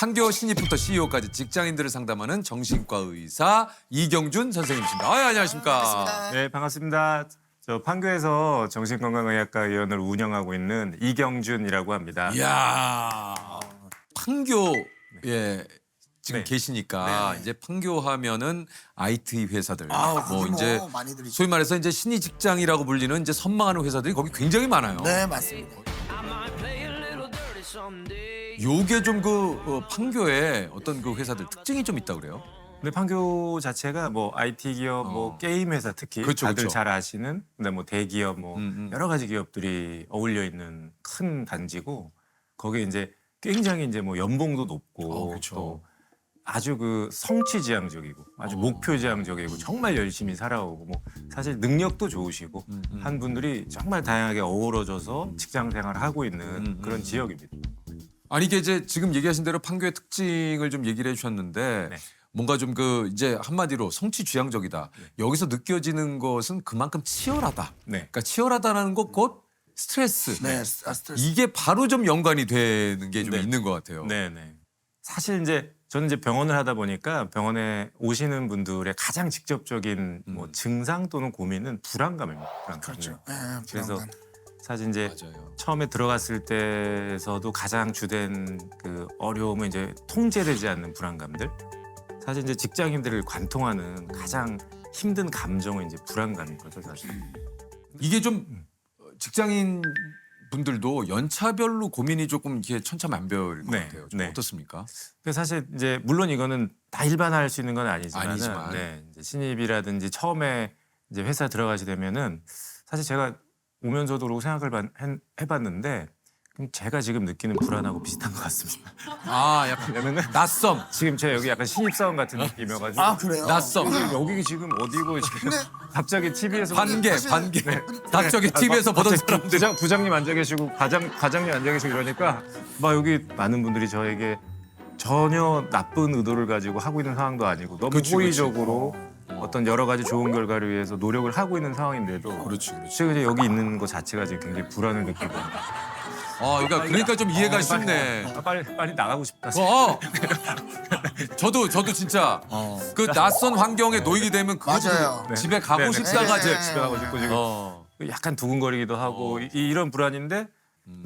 판교 신입부터 CEO까지 직장인들을 상담하는 정신과 의사 이경준 선생님이십니다. 안녕하십니까. 네, 반갑습니다. 저 판교에서 정신건강의학과 의원을 운영하고 있는 이경준이라고 합니다. 이야, 판교에 지금 네. 계시니까 이제 판교 하면은 IT 회사들, 거기 이제 많이들 있죠. 소위 말해서 이제 신의 직장이라고 불리는 이제 선망하는 회사들이 거기 굉장히 많아요. 네, 맞습니다. 요게 좀 판교에 어떤 그 회사들 특징이 좀 있다 그래요? 근데 판교 자체가 뭐 IT 기업, 뭐 게임 회사 특히 그렇죠, 다들 그렇죠. 잘 아시는, 근데 뭐 대기업, 뭐 여러 가지 기업들이 어울려 있는 큰 단지고 거기에 이제 굉장히 이제 뭐 연봉도 높고 그렇죠. 또 아주 그 성취지향적이고 아주 목표지향적이고 정말 열심히 살아오고 뭐 사실 능력도 좋으시고 한 분들이 정말 다양하게 어우러져서 직장 생활을 하고 있는 그런 지역입니다. 아니 이게 이제 지금 얘기하신 대로 판교의 특징을 좀 얘기를 해주셨는데 네. 뭔가 좀 이제 한마디로 성취지향적이다. 여기서 느껴지는 것은 그만큼 치열하다. 네. 그러니까 치열하다는 것 곧 스트레스. 네, 스트레스. 이게 바로 좀 연관이 되는 게 좀 네. 있는 것 같아요. 네네. 사실 이제 저는 이제 병원을 하다 보니까 병원에 오시는 분들의 가장 직접적인 뭐 증상 또는 고민은 불안감입니다. 불안감. 그렇죠. 네, 그래서 불안감. 사실 이제 맞아요. 처음에 들어갔을 때에서도 가장 주된 그 어려움은 이제 통제되지 않는 불안감들. 사실 이제 직장인들을 관통하는 가장 힘든 감정은 이제 불안감인 거죠, 사실. 이게 좀 직장인 분들도 연차별로 고민이 조금 이렇게 천차만별일 것 네, 같아요. 좀 네. 어떻습니까? 근데 사실 이제 물론 이거는 다 일반화할 수 있는 건 아니지만, 아니지만. 네, 이제 신입이라든지 처음에 이제 회사 들어가시게 되면은 사실 제가 오면서도 그러고 생각을 해봤는데 그럼 제가 지금 느끼는 불안하고 비슷한 것 같습니다. 아, 약간 왜냐면은 낯섦. 지금 제가 여기 약간 신입사원 같은 느낌이어가지고 아, 그래요? 낯섦. 여기 지금 어디고 지금 갑자기 TV에서 반개, 반개. 갑자기 TV에서 보던 사람들. 부장님 앉아 계시고 과장님 앉아 계시고 이러니까 막 여기 많은 분들이 저에게 전혀 나쁜 의도를 가지고 하고 있는 상황도 아니고 너무 그치, 호의적으로 어떤 여러 가지 좋은 결과를 위해서 노력을 하고 있는 상황인데도 그렇지, 그렇지. 제가 이제 여기 있는 것 자체가 지금 굉장히 불안을 느끼고 그러니까 좀 이해가 쉽네. 빨리 나가고 싶다. 저도 진짜 그 낯선 환경에 놓이게 되면 맞아요. 그거 집에 가고 네, 싶다가 네, 네. 집에 가고 싶고 지금 약간 두근거리기도 하고 이런 불안인데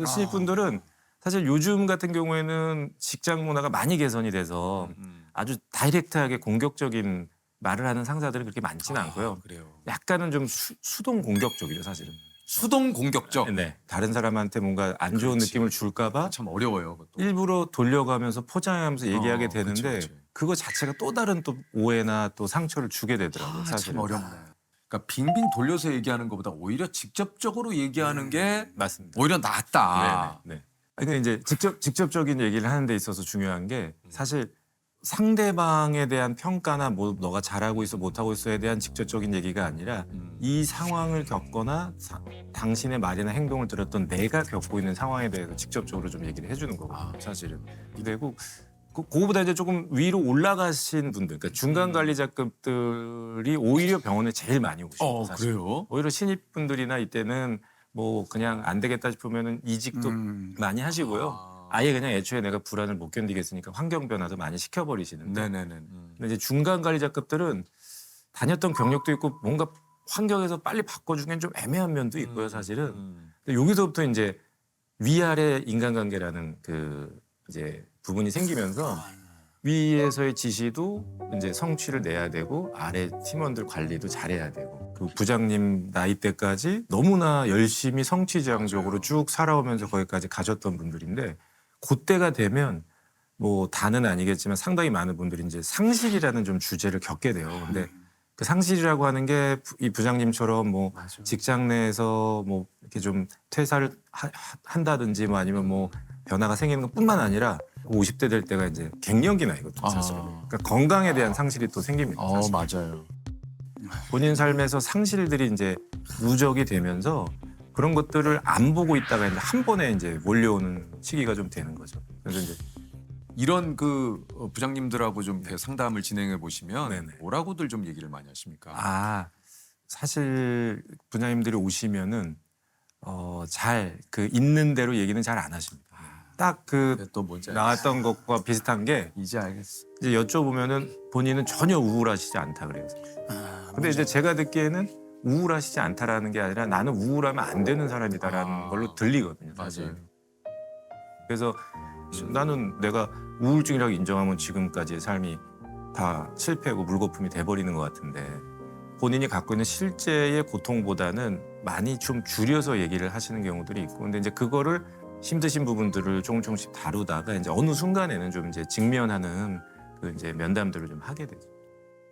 신입분들은 사실 요즘 같은 경우에는 직장 문화가 많이 개선이 돼서 아주 다이렉트하게 공격적인 말을 하는 상사들은 그렇게 많지는 않고요. 그래요. 약간은 좀 수동 공격적이죠, 사실은. 수동 공격적. 네. 다른 사람한테 뭔가 안 좋은 그렇지. 느낌을 줄까 봐 참 어려워요, 그것도. 일부러 돌려가면서 포장하면서 얘기하게 그치, 되는데 그치. 그거 자체가 또 다른 또 오해나 또 상처를 주게 되더라고요, 참 사실은. 어렵네. 그러니까 빙빙 돌려서 얘기하는 것보다 오히려 직접적으로 얘기하는 게 맞습니다. 오히려 낫다. 네. 근데 이제 직접적인 얘기를 하는 데 있어서 중요한 게 사실 상대방에 대한 평가나 뭐 너가 잘하고 있어 못하고 있어에 대한 직접적인 얘기가 아니라 이 상황을 겪거나 당신의 말이나 행동을 들었던 내가 겪고 있는 상황에 대해서 직접적으로 좀 얘기를 해주는 거거든요, 사실은. 그리고 그거보다 이제 조금 위로 올라가신 분들, 그러니까 중간 관리자급들이 오히려 병원에 제일 많이 오시고 사실. 그래요? 오히려 신입분들이나 이때는 뭐 그냥 안 되겠다 싶으면은 이직도 많이 하시고요. 아예 그냥 애초에 내가 불안을 못 견디겠으니까 환경 변화도 많이 시켜버리시는데. 네네네. 근데 이제 중간 관리자급들은 다녔던 경력도 있고 뭔가 환경에서 빨리 바꿔주기엔 좀 애매한 면도 있고요, 사실은. 근데 여기서부터 이제 위아래 인간관계라는 그 이제 부분이 생기면서 위에서의 지시도 이제 성취를 내야 되고 아래 팀원들 관리도 잘해야 되고 그 부장님 나이 때까지 너무나 열심히 성취지향적으로 쭉 살아오면서 거기까지 가졌던 분들인데 그때가 되면 뭐 다는 아니겠지만 상당히 많은 분들이 이제 상실이라는 좀 주제를 겪게 돼요. 근데 그 상실이라고 하는 게 이 부장님처럼 뭐 직장 내에서 뭐 이렇게 좀 퇴사를 한다든지 뭐 아니면 뭐 변화가 생기는 것뿐만 아니라 50대 될 때가 이제 갱년기 나이거든요, 사실. 그러니까 건강에 대한 상실이 또 생깁니다. 사실. 맞아요. 본인 삶에서 상실들이 이제 누적이 되면서 그런 것들을 안 보고 있다가 이제 한 번에 이제 몰려오는 시기가 좀 되는 거죠. 그래서 이제 이런 부장님들하고 좀 상담을 진행해 보시면 네네. 뭐라고들 좀 얘기를 많이 하십니까? 사실 부장님들이 오시면은 잘 그 있는 대로 얘기는 잘 안 하십니다. 딱 그 또 뭔지 나왔던 것과 비슷한 게 이제 알겠어. 이제 여쭤보면은 본인은 전혀 우울하시지 않다 그래요. 근데 이제 제가 듣기에는 우울하시지 않다라는 게 아니라 나는 우울하면 안 되는 사람이다라는 걸로 들리거든요. 사실. 맞아요. 그래서 나는 내가 우울증이라고 인정하면 지금까지의 삶이 다 실패고 물거품이 돼버리는 것 같은데 본인이 갖고 있는 실제의 고통보다는 많이 좀 줄여서 얘기를 하시는 경우들이 있고 근데 이제 그거를 힘드신 부분들을 조금씩 다루다가 이제 어느 순간에는 좀 이제 직면하는 그 이제 면담들을 좀 하게 되죠.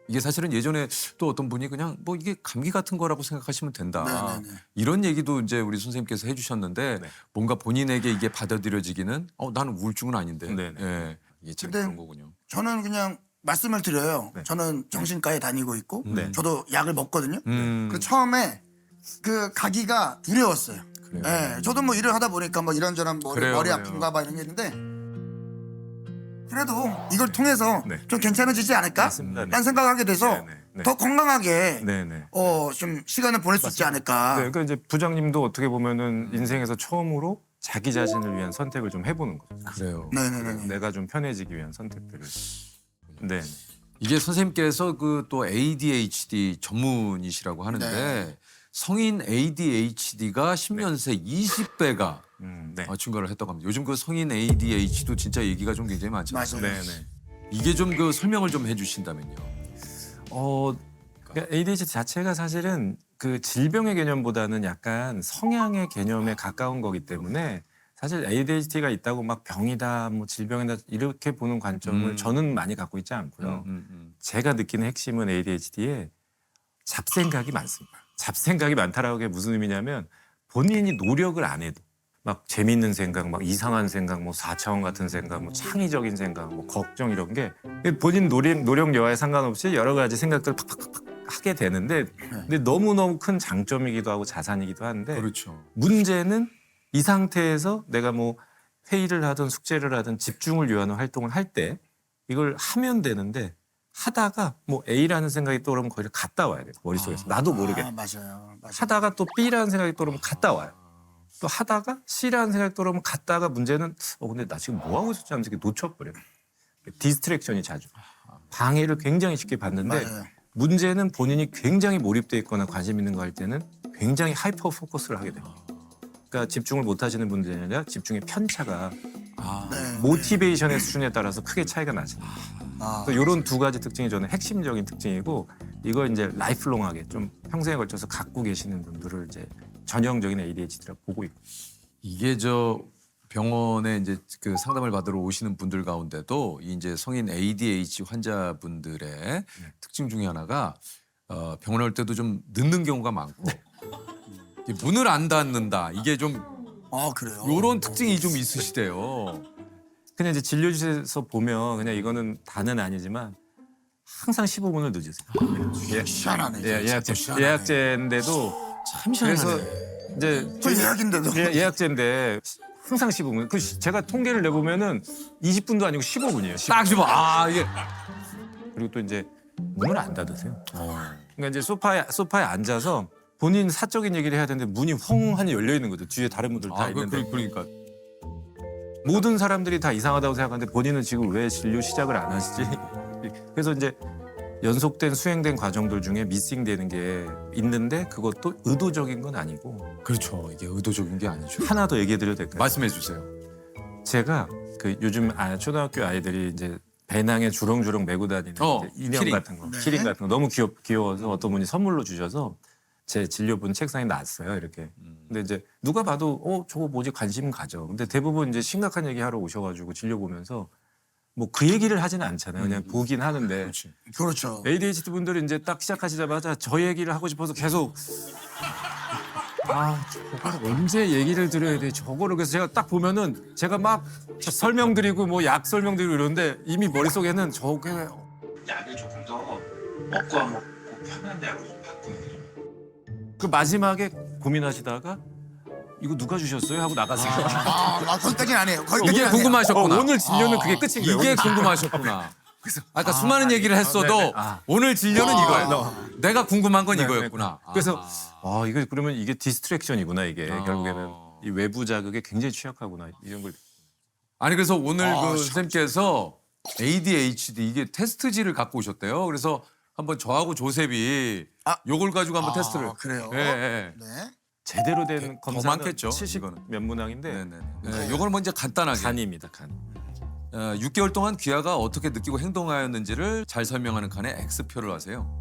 이게 사실은 예전에 또 어떤 분이 그냥 뭐 이게 감기 같은 거라고 생각하시면 된다. 네네네. 이런 얘기도 이제 우리 선생님께서 해주셨는데 네. 뭔가 본인에게 이게 받아들여지기는 나는 우울증은 아닌데. 네네. 예. 이게 참 근데 그런 거군요. 저는 그냥 말씀을 드려요. 네. 저는 정신과에 다니고 있고 네. 저도 약을 먹거든요. 음. 그 처음에 그 가기가 두려웠어요. 그래요. 예, 저도 뭐 일을 하다 보니까 뭐 이런저런 머리 그래요, 그래요. 아픈가 봐 이런 게 있는데 그래도 이걸 통해서 네. 좀 괜찮아지지 않을까? 맞습니다. 네. 라는 생각하게 돼서 네네. 네. 더 건강하게 네네. 좀 시간을 보낼 수 있지 않을까? 네, 그러니까 이제 부장님도 어떻게 보면은 인생에서 처음으로 자기 자신을 위한 선택을 좀 해보는 거죠. 그래요. 네네네. 내가 좀 편해지기 위한 선택들을. 네. 이게 선생님께서 그 또 ADHD 전문이시라고 하는데 네. 성인 ADHD가 10년 새 20배가 네. 증가를 했다고 합니다. 요즘 그 성인 ADHD도 진짜 얘기가 좀 굉장히 많잖아요. 맞아요. 네네. 이게 좀 그 설명을 좀 해주신다면요. 그러니까 ADHD 자체가 사실은 그 질병의 개념보다는 약간 성향의 개념에 가까운 거기 때문에 사실 ADHD가 있다고 막 병이다, 뭐 질병이다 이렇게 보는 관점을 저는 많이 갖고 있지 않고요. 제가 느끼는 핵심은 ADHD에 잡생각이 많습니다. 잡생각이 많다라는 게 무슨 의미냐면 본인이 노력을 안 해도 막 재밌는 생각, 막 이상한 생각, 뭐 4차원 같은 생각, 뭐 창의적인 생각, 뭐 걱정 이런 게 본인 노력 여하에 상관없이 여러 가지 생각들을 팍팍팍 하게 되는데 근데 너무너무 큰 장점이기도 하고 자산이기도 한데 그렇죠. 문제는 이 상태에서 내가 뭐 회의를 하든 숙제를 하든 집중을 요하는 활동을 할 때 이걸 하면 되는데 하다가 뭐 A라는 생각이 떠오르면 거기를 갔다 와야 돼요. 머릿속에서. 나도 모르게. 맞아요. 하다가 또 B라는 생각이 떠오르면 갔다 와요. 또 하다가 C라는 생각이 떠오르면 갔다가 문제는 근데 나 지금 뭐 하고 있었지 하면서 이렇게 놓쳐버려요. 디스트랙션이 자주. 방해를 굉장히 쉽게 받는데 맞아요. 문제는 본인이 굉장히 몰입돼 있거나 관심 있는 거 할 때는 굉장히 하이퍼 포커스를 하게 돼요. 그러니까 집중을 못 하시는 분들이 아니라 집중의 편차가 네. 모티베이션의 수준에 따라서 크게 차이가 나죠. 아, 이런 두 가지 특징이 저는 핵심적인 특징이고 이걸 이제 라이프롱하게 좀 평생에 걸쳐서 갖고 계시는 분들을 이제 전형적인 ADHD라고 보고 있고. 이게 저 병원에 이제 그 상담을 받으러 오시는 분들 가운데도 이 이제 성인 ADHD 환자분들의 특징 중에 하나가 병원에 올 때도 좀 늦는 경우가 많고 이 문을 안 닫는다. 이게 좀 그래요. 이런 특징이 좀 있으시대요. 그냥 이제 진료실에서 보면 그냥 이거는 다는 아니지만 항상 15분을 늦으세요. 희한하네. 예약제, 희한하네. 예약제인데도 참 그래서 희한하네. 이제 그 예약인데도. 예약제인데 항상 15분. 제가 통계를 내보면은 20분도 아니고 15분이에요. 딱 집어. 이게 그리고 또 이제 문을 안 닫으세요. 그러니까 이제 소파에 앉아서 본인 사적인 얘기를 해야 되는데 문이 헝하니 열려 있는 거죠. 뒤에 다른 분들 다 있는데 그러니까 모든 사람들이 다 이상하다고 생각하는데 본인은 지금 왜 진료 시작을 안 하시지? 그래서 이제 연속된 수행된 과정들 중에 미싱되는 게 있는데 그것도 의도적인 건 아니고 그렇죠. 이게 의도적인 게 아니죠. 하나 더 얘기해 드려도 될까요? 말씀해 주세요. 제가 그 요즘 초등학교 아이들이 이제 배낭에 주렁주렁 메고 다니는 이제 인형 키링. 같은 거, 네. 키링 같은 거 너무 귀여워서 어떤 분이 선물로 주셔서 제 진료본 책상에 놨어요 이렇게. 근데 이제 누가 봐도 저거 뭐지 관심 가져. 근데 대부분 이제 심각한 얘기 하러 오셔가지고 진료 보면서 뭐 그 얘기를 하지는 않잖아요. 그냥 보긴 하는데. 그렇죠. ADHD 분들이 이제 딱 시작하시자마자 저 얘기를 하고 싶어서 계속 저거를 언제 얘기를 드려야 돼 저거를 그래서 제가 딱 보면은 제가 막 설명드리고 뭐 약 설명드리고 이러는데 이미 머릿속에는 저게 약을 조금 더 먹고 안 먹고 편한 약으로 좀 바꾸는 게 그 마지막에 고민하시다가 이거 누가 주셨어요? 하고 나가세요. 거기까지는 안 해요. 거기까지는 이게 안 해요. 궁금하셨구나. 오늘 진료는 그게 끝인 거예요. 이게 궁금하셨구나. 아까 수많은 얘기를 했어도 네네. 오늘 진료는 이거예요. 내가 궁금한 건 이거였구나. 그래서 이거 그러면 이게 디스트랙션이구나 이게 결국에는 이 외부 자극에 굉장히 취약하구나 이런 걸 아니 그래서 오늘 아, 그 참. 선생님께서 ADHD 이게 테스트지를 갖고 오셨대요. 그래서 한번 저하고 조셉이 아. 요걸 가지고 한번 테스트를. 그래요. 예, 예. 네. 제대로 된 더 검사는 많겠죠, 70 이거는. 몇 문항인데 네네. 네, 요걸 먼저 간단하게. 간입니다. 간. 6개월 동안 귀하가 어떻게 느끼고 행동하였는지를 잘 설명하는 칸에 X표를 하세요.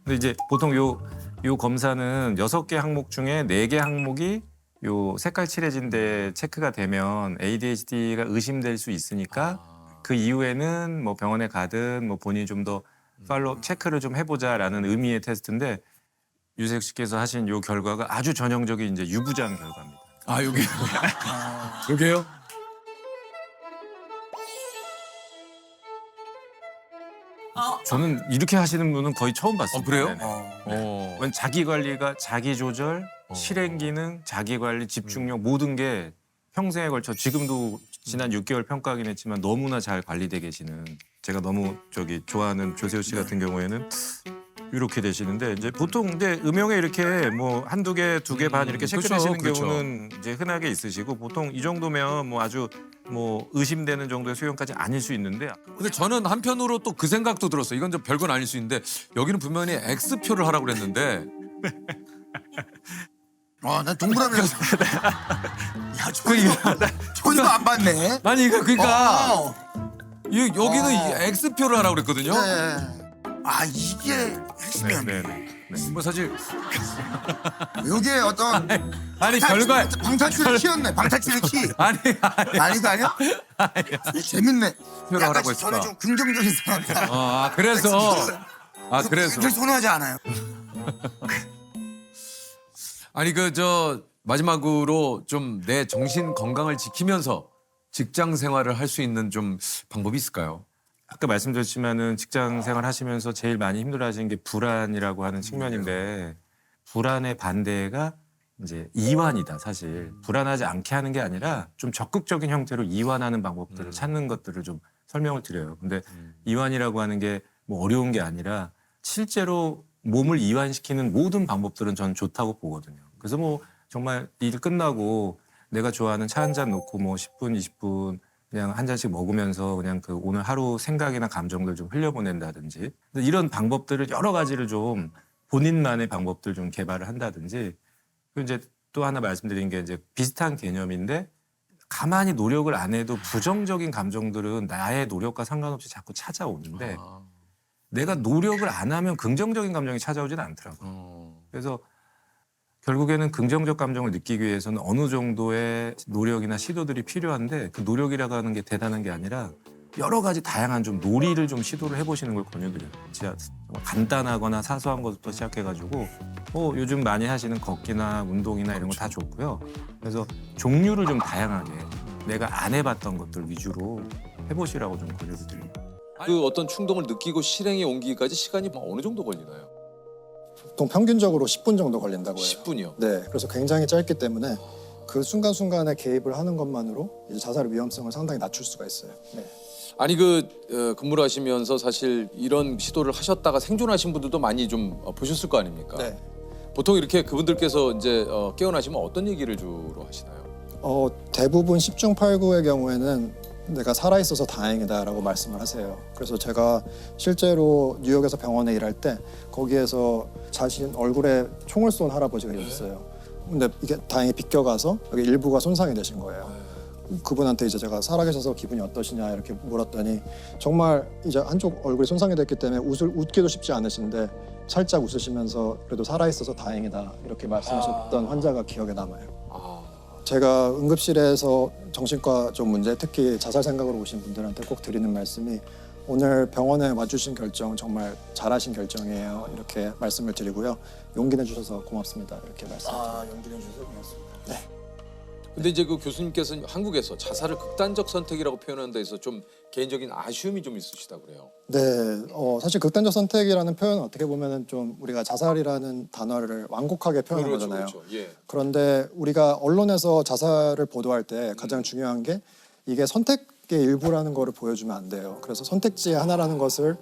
근데 이제 보통 요 검사는 6개 항목 중에 4개 항목이 요 색깔 칠해진데 체크가 되면 ADHD가 의심될 수 있으니까 그 이후에는 뭐 병원에 가든 뭐 본인이 좀 더 팔로우 체크를 좀 해보자라는 의미의 테스트인데 유재석 씨께서 하신 요 결과가 아주 전형적인 이제 유부장 결과입니다. 아 요게 요게요? 저는 이렇게 하시는 분은 거의 처음 봤습니다. 그래요? 네네. 어. 왜냐면 자기 관리가 자기 조절, 실행 기능, 자기 관리, 집중력 모든 게 평생에 걸쳐 지금도 지난 6개월 평가하긴 했지만 너무나 잘 관리돼 계시는 제가 너무 좋아하는 조세호 씨 같은 경우에는 이렇게 되시는데 이제 보통 근데 음영에 이렇게 뭐 한두 개, 두 개 반 이렇게 체크되시는 그렇죠. 경우는 이제 흔하게 있으시고 보통 이 정도면 뭐 아주 뭐 의심되는 정도의 수용까지 아닐 수 있는데 근데 저는 한편으로 또 그 생각도 들었어요. 이건 좀 별건 아닐 수 있는데 여기는 분명히 X표를 하라고 그랬는데 난 동그라미라서. 야, 전혀 안 봤네. 아니 이거 그러니까 어. 여기는 이 X표를 하라고 그랬거든요. 네. 아, 이게 핵심이었네. 뭐 사실 이게 어떤 아니 결과 방탈출의 키였네. 방탈출의 키. 아니 아니야? 재밌네. 표를 약간 하라고 저는 했을까? 좀 긍정적인 사람이라. 그래서 굉장히 선호하지 않아요. 아니 그 저 마지막으로 좀 내 정신 건강을 지키면서 직장 생활을 할 수 있는 좀 방법이 있을까요? 아까 말씀드렸지만은 직장 생활 하시면서 제일 많이 힘들어하시는 게 불안이라고 하는 측면인데 불안의 반대가 이제 이완이다 사실. 불안하지 않게 하는 게 아니라 좀 적극적인 형태로 이완하는 방법들을 찾는 것들을 좀 설명을 드려요. 근데 이완이라고 하는 게 뭐 어려운 게 아니라 실제로 몸을 이완시키는 모든 방법들은 저는 좋다고 보거든요. 그래서 뭐 정말 일 끝나고 내가 좋아하는 차 한 잔 놓고 뭐 10분, 20분 그냥 한 잔씩 먹으면서 그냥 그 오늘 하루 생각이나 감정들 좀 흘려보낸다든지 이런 방법들을 여러 가지를 좀 본인만의 방법들 좀 개발을 한다든지 그리고 이제 또 하나 말씀드린 게 이제 비슷한 개념인데 가만히 노력을 안 해도 부정적인 감정들은 나의 노력과 상관없이 자꾸 찾아오는데 내가 노력을 안 하면 긍정적인 감정이 찾아오지는 않더라고요. 그래서 결국에는 긍정적 감정을 느끼기 위해서는 어느 정도의 노력이나 시도들이 필요한데 그 노력이라고 하는 게 대단한 게 아니라 여러 가지 다양한 좀 놀이를 좀 시도를 해보시는 걸 권유드려요. 진짜 간단하거나 사소한 것부터 시작해가지고 요즘 많이 하시는 걷기나 운동이나 이런 거 다 좋고요. 그래서 종류를 좀 다양하게 내가 안 해봤던 것들 위주로 해보시라고 좀 권유를 드립니다. 그 어떤 충동을 느끼고 실행에 옮기기까지 시간이 어느 정도 걸리나요? 보통 평균적으로 10분 정도 걸린다고 해요. 10분이요. 네, 그래서 굉장히 짧기 때문에 그 순간순간에 개입을 하는 것만으로 이제 자살의 위험성을 상당히 낮출 수가 있어요. 네. 아니 근무를 하시면서 사실 이런 시도를 하셨다가 생존하신 분들도 많이 좀 보셨을 거 아닙니까? 네. 보통 이렇게 그분들께서 이제 깨어나시면 어떤 얘기를 주로 하시나요? 대부분 10중 8구의 경우에는 내가 살아있어서 다행이다라고 말씀을 하세요. 그래서 제가 실제로 뉴욕에서 병원에 일할 때 거기에서 자신 얼굴에 총을 쏜 할아버지가 있었어요. 근데 이게 다행히 비껴가서 여기 일부가 손상이 되신 거예요. 그분한테 이제 제가 살아계셔서 기분이 어떠시냐 이렇게 물었더니 정말 이제 한쪽 얼굴이 손상이 됐기 때문에 웃기도 쉽지 않으신데 살짝 웃으시면서 그래도 살아있어서 다행이다 이렇게 말씀하셨던 환자가 기억에 남아요. 제가 응급실에서 정신과 쪽 문제, 특히 자살 생각으로 오신 분들한테 꼭 드리는 말씀이 오늘 병원에 와주신 결정 정말 잘하신 결정이에요. 이렇게 말씀을 드리고요. 용기 내주셔서 고맙습니다. 이렇게 말씀드립니다. 용기 내주셔서 고맙습니다. 근데 이제 그 교수님께서는 한국에서 자살을 극단적 선택이라고 표현하는 데서 좀 개인적인 아쉬움이 좀 있으시다 그래요. 네, 사실 극단적 선택이라는 표현은 어떻게 보면은 좀 우리가 자살이라는 단어를 완곡하게 표현한 거잖아요. 예. 그런데 우리가 언론에서 자살을 보도할 때 가장 중요한 게 이게 선택의 일부라는 거를 보여주면 안 돼요. 그래서 선택지의 하나라는 것을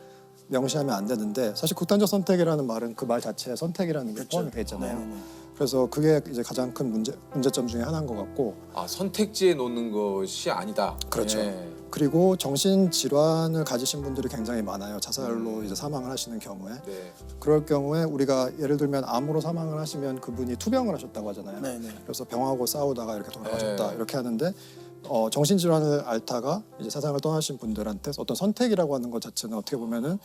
명시하면 안 되는데 사실 극단적 선택이라는 말은 그 말 자체에 선택이라는 게 포함이 돼 있잖아요. 그래서 그게 이제 가장 큰 문제점 중에 하나인 것 같고 아 선택지에 놓는 것이 아니다. 그렇죠. 예. 그리고 정신 질환을 가지신 분들이 굉장히 많아요. 자살로 이제 사망을 하시는 경우에. 네. 그럴 경우에 우리가 예를 들면 암으로 사망을 하시면 그분이 투병을 하셨다고 하잖아요. 네네. 그래서 병하고 싸우다가 이렇게 돌아가셨다 네. 이렇게 하는데 정신질환을 앓다가 이제 세상을 떠나신 분들한테 어떤 선택이라고 하는 것 자체는 어떻게 보면은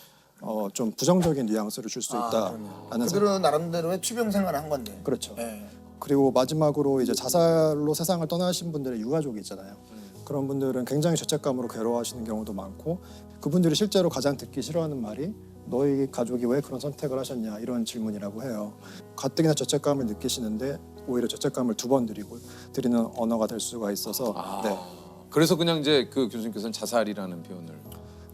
좀 부정적인 뉘앙스를 줄 수 있다라는 생각. 그들은 나름대로의 투병 생활을 한 건데. 그렇죠. 네. 그리고 마지막으로 이제 자살로 세상을 떠나신 분들의 유가족이 있잖아요. 그런 분들은 굉장히 죄책감으로 괴로워하시는 경우도 많고 그분들이 실제로 가장 듣기 싫어하는 말이 너희 가족이 왜 그런 선택을 하셨냐 이런 질문이라고 해요. 가뜩이나 죄책감을 느끼시는데 오히려 죄책감을 2번 드리는 언어가 될 수가 있어서 네. 그래서 그냥 이제 그 교수님께서는 자살이라는 표현을.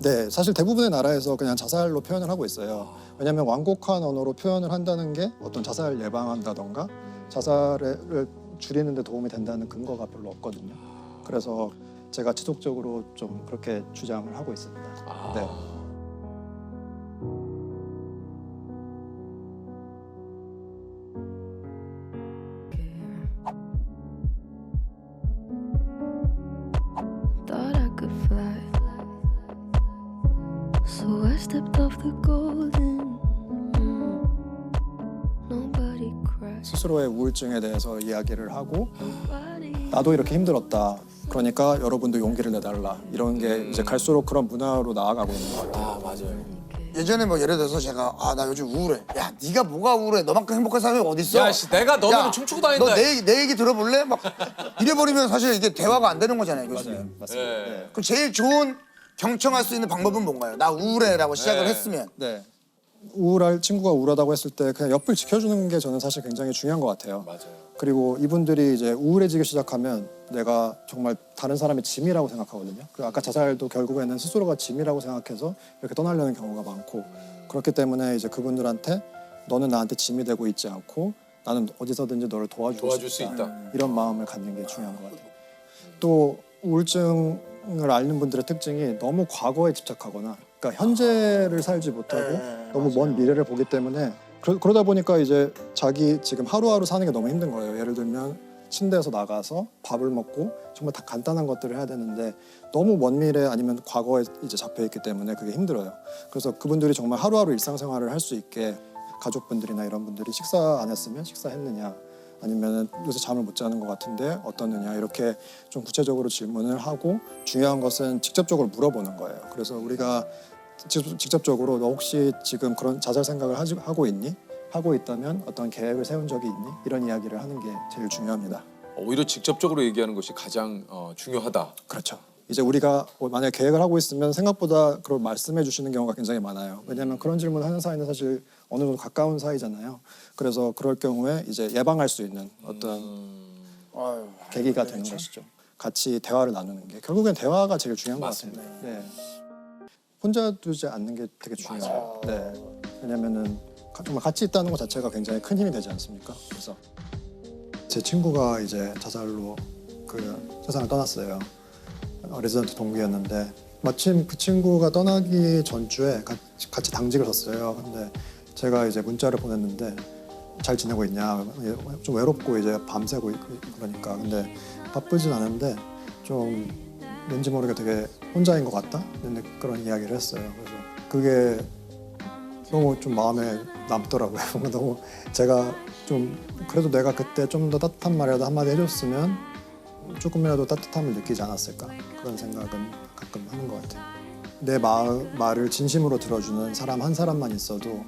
네, 사실 대부분의 나라에서 그냥 자살로 표현을 하고 있어요. 왜냐하면 완곡한 언어로 표현을 한다는 게 어떤 자살 예방한다던가 자살을 줄이는 데 도움이 된다는 근거가 별로 없거든요. 그래서 제가 지속적으로 좀 그렇게 주장을 하고 있습니다. 네. Thought I could fly, so I stepped off the golden. Nobody cries. 스스로의 우울증에 대해서 이야기를 하고 Nobody. 나도 이렇게 힘들었다. 그러니까 여러분도 용기를 내달라. 이런 게 이제 갈수록 그런 문화로 나아가고 있는 것 같아요. 아 맞아요. 예전에 뭐 예를 들어서 제가 나 요즘 우울해. 야 네가 뭐가 우울해? 너만큼 행복한 사람이 어디 있어? 야씨 내가 너보다 춤추고 다닌다. 너내 얘기 들어볼래? 막 이래버리면 사실 이게 대화가 안 되는 거잖아요, 교수님. 맞습니다. 네. 네. 그럼 제일 좋은 경청할 수 있는 방법은 뭔가요? 나 우울해라고 시작을 네. 했으면. 네. 우울할 친구가 우울하다고 했을 때 그냥 옆을 지켜주는 게 저는 사실 굉장히 중요한 것 같아요. 맞아요. 그리고 이분들이 이제 우울해지기 시작하면 내가 정말 다른 사람의 짐이라고 생각하거든요. 그 아까 자살도 결국에는 스스로가 짐이라고 생각해서 이렇게 떠나려는 경우가 많고 그렇기 때문에 이제 그분들한테 너는 나한테 짐이 되고 있지 않고 나는 어디서든지 너를 도와줄 수 있다. 이런 마음을 갖는 게 중요한 것 같아요. 또 우울증을 앓는 분들의 특징이 너무 과거에 집착하거나 그러니까 현재를 살지 못하고 너무 먼 미래를 보기 때문에 그러다 보니까 이제 자기 지금 하루하루 사는 게 너무 힘든 거예요. 예를 들면 침대에서 나가서 밥을 먹고 정말 다 간단한 것들을 해야 되는데 너무 먼 미래 아니면 과거에 이제 잡혀 있기 때문에 그게 힘들어요. 그래서 그분들이 정말 하루하루 일상생활을 할 수 있게 가족분들이나 이런 분들이 식사 안 했으면 식사했느냐 아니면 요새 잠을 못 자는 것 같은데 어떻느냐 이렇게 좀 구체적으로 질문을 하고 중요한 것은 직접적으로 물어보는 거예요. 그래서 우리가 직접적으로 너 혹시 지금 그런 자살 생각을 하고 있니? 하고 있다면 어떤 계획을 세운 적이 있니? 이런 이야기를 하는 게 제일 중요합니다. 오히려 직접적으로 얘기하는 것이 가장 중요하다. 그렇죠. 이제 우리가 만약에 계획을 하고 있으면 생각보다 그걸 말씀해 주시는 경우가 굉장히 많아요. 왜냐하면 그런 질문을 하는 사이는 사실 어느 정도 가까운 사이잖아요. 그래서 그럴 경우에 이제 예방할 수 있는 어떤 아유, 계기가 되는 것이죠. 같이 대화를 나누는 게 결국엔 대화가 제일 중요한 것 같습니다. 네. 혼자 두지 않는 게 되게 중요해요. 네. 왜냐면은 정말 같이 있다는 것 자체가 굉장히 큰 힘이 되지 않습니까? 그래서 제 친구가 이제 자살로 그 세상을 떠났어요. 레지던트 동기였는데 마침 그 친구가 떠나기 전주에 같이 당직을 섰어요. 근데 제가 이제 문자를 보냈는데 잘 지내고 있냐? 좀 외롭고 이제 밤새고 그러니까 근데 바쁘진 않은데 좀 왠지 모르게 되게 혼자인 것 같다? 그런 이야기를 했어요. 그래서 그게 너무 좀 마음에 남더라고요. 뭔가 너무 제가 좀 그래도 내가 그때 좀 더 따뜻한 말이라도 한마디 해줬으면 조금이라도 따뜻함을 느끼지 않았을까 그런 생각은 가끔 하는 것 같아요. 내 말을 진심으로 들어주는 사람 한 사람만 있어도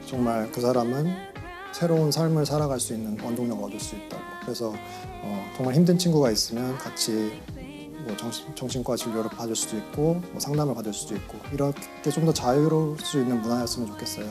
정말 그 사람은 새로운 삶을 살아갈 수 있는 원동력을 얻을 수 있다고. 그래서 정말 힘든 친구가 있으면 같이 뭐 정신과 진료를 받을 수도 있고 뭐 상담을 받을 수도 있고 이렇게 좀 더 자유로울 수 있는 문화였으면 좋겠어요.